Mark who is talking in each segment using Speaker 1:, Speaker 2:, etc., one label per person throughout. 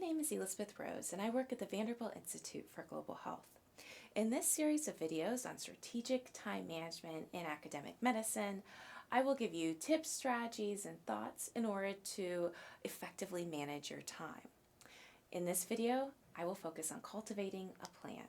Speaker 1: name is Elizabeth Rose, and I work at the Vanderbilt Institute for Global Health. In this series of videos on strategic time management in academic medicine, I will give you tips, strategies, and thoughts in order to effectively manage your time. In this video, I will focus on cultivating a plan.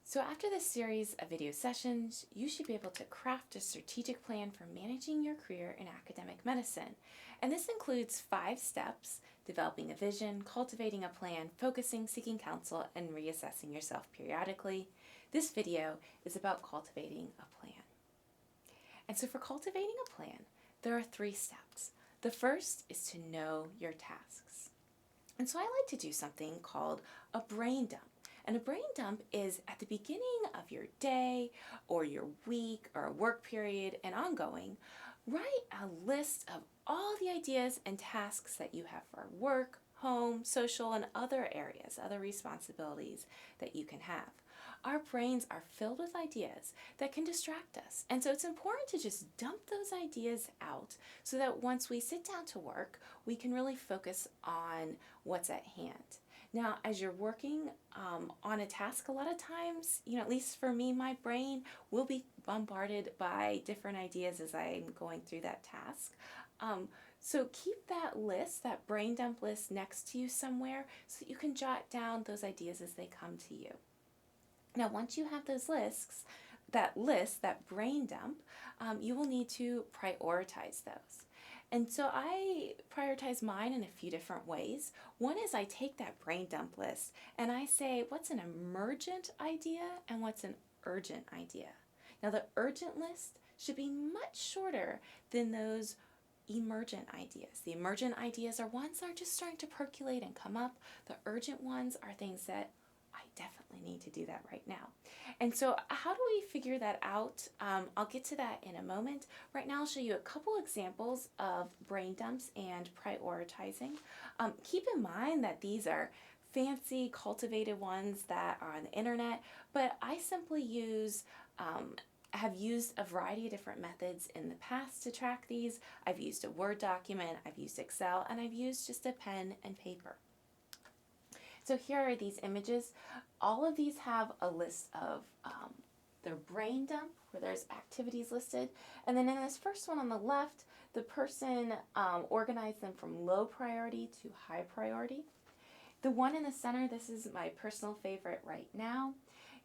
Speaker 1: So after this series of video sessions, you should be able to craft a strategic plan for managing your career in academic medicine. And this includes 5 steps: developing a vision, cultivating a plan, focusing, seeking counsel, and reassessing yourself periodically. This video is about cultivating a plan. And so for cultivating a plan, there are 3 steps. The first is to know your tasks. And so I like to do something called a brain dump. And a brain dump is at the beginning of your day or your week or work period and ongoing. Write a list of all the ideas and tasks that you have for work, home, social, and other areas, other responsibilities that you can have. Our brains are filled with ideas that can distract us. And so it's important to just dump those ideas out so that once we sit down to work, we can really focus on what's at hand. Now, as you're working on a task, a lot of times, at least for me, my brain will be bombarded by different ideas as I'm going through that task. So keep that list, that brain dump list, next to you somewhere so that you can jot down those ideas as they come to you. Now, once you have those lists, that brain dump, you will need to prioritize those. And so I prioritize mine in a few different ways. One is I take that brain dump list and I say, what's an emergent idea and what's an urgent idea? Now, the urgent list should be much shorter than those emergent ideas. The emergent ideas are ones that are just starting to percolate and come up. The urgent ones are things that I definitely need to do that right now. And so how do we figure that out? I'll get to that in a moment. Right now I'll show you a couple examples of brain dumps and prioritizing. Keep in mind that these are fancy, cultivated ones that are on the internet, but I simply have used a variety of different methods in the past to track these. I've used a Word document, I've used Excel, and I've used just a pen and paper. So here are these images. All of these have a list of their brain dump, where there's activities listed. And then in this first one on the left, the person organized them from low priority to high priority. The one in the center, this is my personal favorite right now.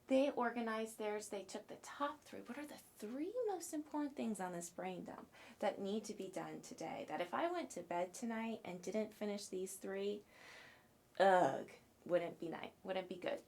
Speaker 1: They organized theirs. They took the top 3. What are the 3 most important things on this brain dump that need to be done today? That if I went to bed tonight and didn't finish these 3, wouldn't be nice, wouldn't be good.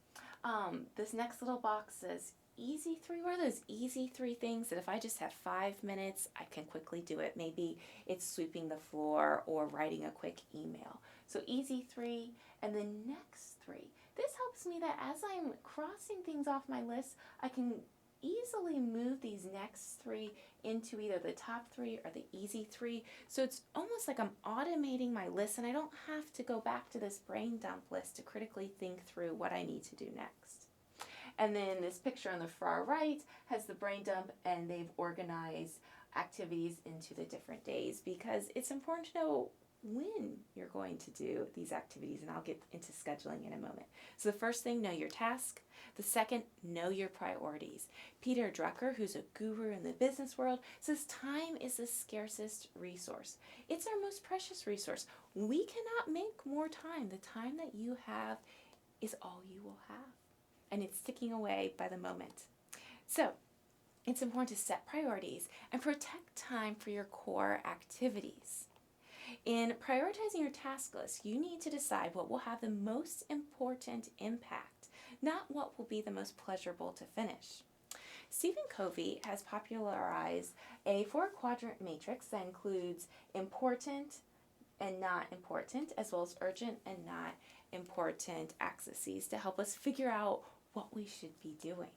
Speaker 1: This next little box says easy 3. What are those easy 3 things that if I just have 5 minutes, I can quickly do it? Maybe it's sweeping the floor or writing a quick email. So easy 3, and the next 3. This helps me that as I'm crossing things off my list, I can easily move these next 3 into either the top 3 or the easy 3. So it's almost like I'm automating my list and I don't have to go back to this brain dump list to critically think through what I need to do next. And then this picture on the far right has the brain dump, and they've organized activities into the different days because it's important to know when you're going to do these activities, and I'll get into scheduling in a moment. So the first thing, know your task. The second, know your priorities. Peter Drucker, who's a guru in the business world, says time is the scarcest resource. It's our most precious resource. We cannot make more time. The time that you have is all you will have, and it's ticking away by the moment. So it's important to set priorities and protect time for your core activities. In prioritizing your task list, you need to decide what will have the most important impact, not what will be the most pleasurable to finish. Stephen Covey has popularized a 4-quadrant matrix that includes important and not important, as well as urgent and not important axes to help us figure out what we should be doing.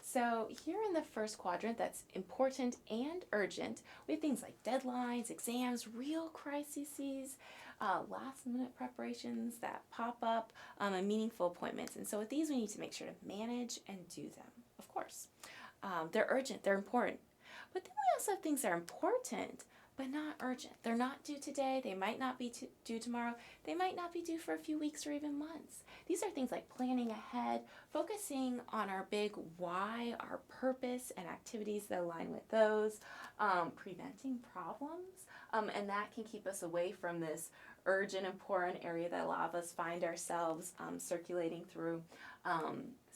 Speaker 1: So here in the first quadrant, that's important and urgent, we have things like deadlines, exams, real crises, last minute preparations that pop up, and meaningful appointments. And so with these, we need to make sure to manage and do them, of course. They're urgent, they're important. But then we also have things that are important, but not urgent. They're not due today. They might not be due tomorrow. They might not be due for a few weeks or even months. These are things like planning ahead, focusing on our big why, our purpose, and activities that align with those, preventing problems, and that can keep us away from this urgent, important area that a lot of us find ourselves circulating through.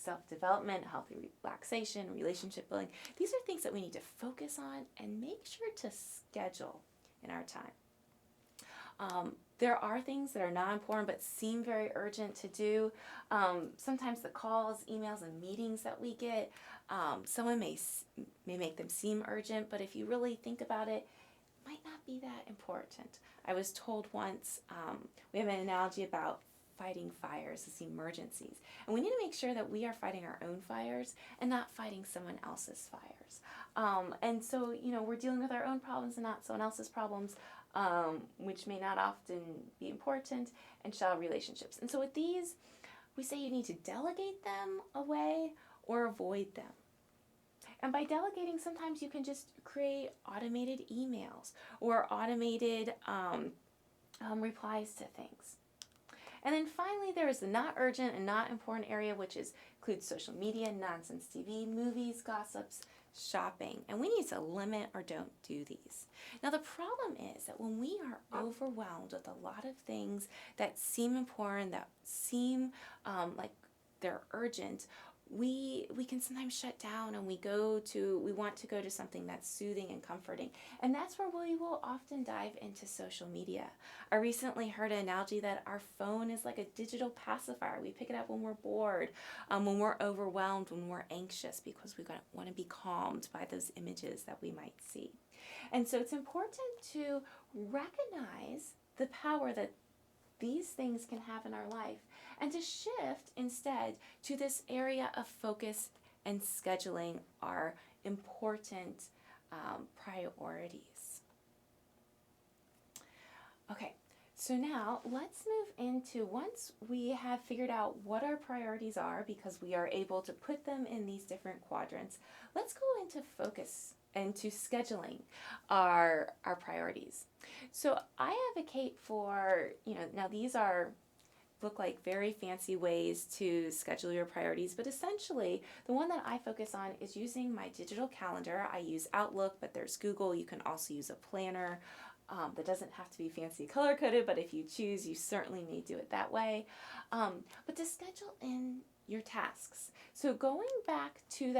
Speaker 1: Self-development, healthy relaxation, relationship building. These are things that we need to focus on and make sure to schedule in our time. There are things that are not important but seem very urgent to do. Sometimes the calls, emails, and meetings that we get, someone may make them seem urgent, but if you really think about it, might not be that important. I was told once, we have an analogy about fighting fires, it's emergencies. And we need to make sure that we are fighting our own fires and not fighting someone else's fires. And so, we're dealing with our own problems and not someone else's problems, which may not often be important, and shallow relationships. And so with these, we say you need to delegate them away or avoid them. And by delegating, sometimes you can just create automated emails or automated replies to things. And then finally, there is the not urgent and not important area, which includes social media, nonsense TV, movies, gossips, shopping. And we need to limit or don't do these. Now, the problem is that when we are overwhelmed with a lot of things that seem important, that seem like they're urgent, we can sometimes shut down and we want to go to something that's soothing and comforting. And that's where we will often dive into social media. I recently heard an analogy that our phone is like a digital pacifier. We pick it up when we're bored, when we're overwhelmed, when we're anxious, because we want to be calmed by those images that we might see. And so it's important to recognize the power that these things can have in our life, and to shift instead to this area of focus and scheduling our important priorities. Okay, so now let's move into, once we have figured out what our priorities are, because we are able to put them in these different quadrants, let's go into focus and to scheduling our priorities. So I advocate for, now these look like very fancy ways to schedule your priorities, but essentially the one that I focus on is using my digital calendar. I use Outlook, but there's Google. You can also use a planner that doesn't have to be fancy color coded, but if you choose, you certainly may do it that way. But to schedule in your tasks. So going back to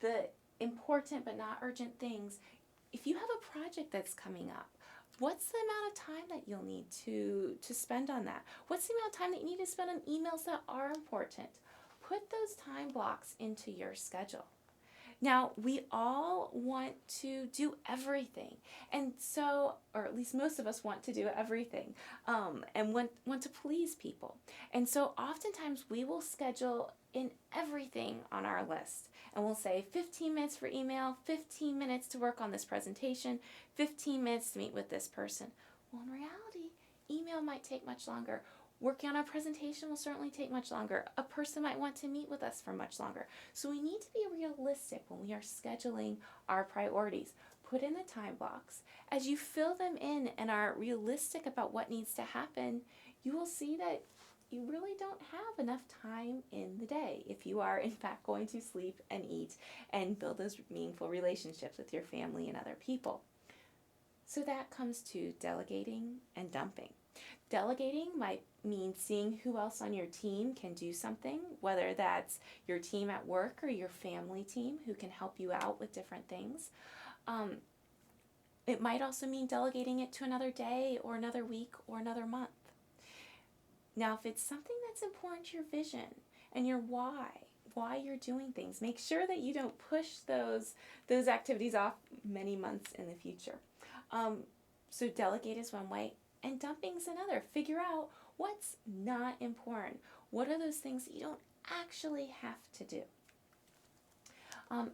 Speaker 1: the important but not urgent things, if you have a project that's coming up, what's the amount of time that you'll need to spend on that? What's the amount of time that you need to spend on emails that are important? Put those time blocks into your schedule. Now, we all want to do everything, and so, or at least most of us want to do everything, and want to please people. And so oftentimes we will schedule in everything on our list, and we'll say 15 minutes for email, 15 minutes to work on this presentation, 15 minutes to meet with this person. Well, in reality, email might take much longer. Working on a presentation will certainly take much longer. A person might want to meet with us for much longer. So we need to be realistic when we are scheduling our priorities. Put in the time blocks. As you fill them in and are realistic about what needs to happen, you will see that you really don't have enough time in the day if you are in fact going to sleep and eat and build those meaningful relationships with your family and other people. So that comes to delegating and dumping. Delegating might mean seeing who else on your team can do something, whether that's your team at work or your family team who can help you out with different things. It might also mean delegating it to another day or another week or another month. Now, if it's something that's important to your vision and your why you're doing things, make sure that you don't push those activities off many months in the future. So delegate is one way, and dumping is another. Figure out what's not important. What are those things that you don't actually have to do?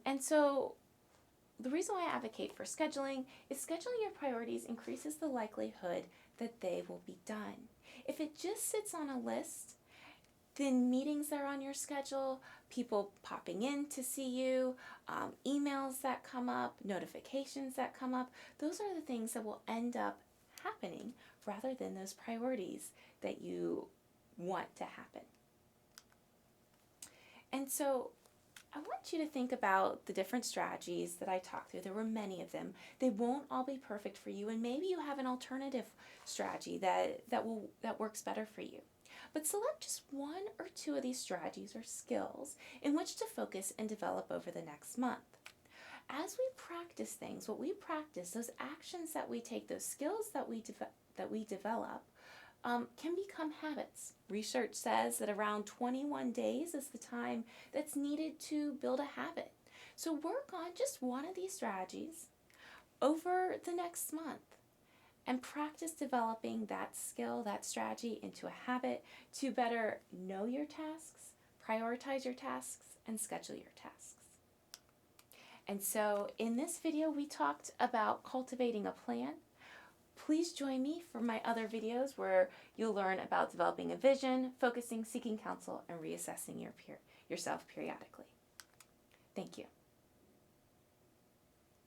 Speaker 1: And so the reason why I advocate for scheduling is scheduling your priorities increases the likelihood that they will be done. If it just sits on a list, the meetings that are on your schedule, people popping in to see you, emails that come up, notifications that come up, those are the things that will end up happening rather than those priorities that you want to happen. And so I want you to think about the different strategies that I talked through. There were many of them. They won't all be perfect for you, and maybe you have an alternative strategy that works better for you. But select just one or two of these strategies or skills in which to focus and develop over the next month. As we practice things, what we practice, those actions that we take, those skills that we develop, can become habits. Research says that around 21 days is the time that's needed to build a habit. So work on just one of these strategies over the next month and practice developing that skill, that strategy into a habit to better know your tasks, prioritize your tasks, and schedule your tasks. And so in this video, we talked about cultivating a plan. Please join me for my other videos where you'll learn about developing a vision, focusing, seeking counsel, and reassessing yourself periodically.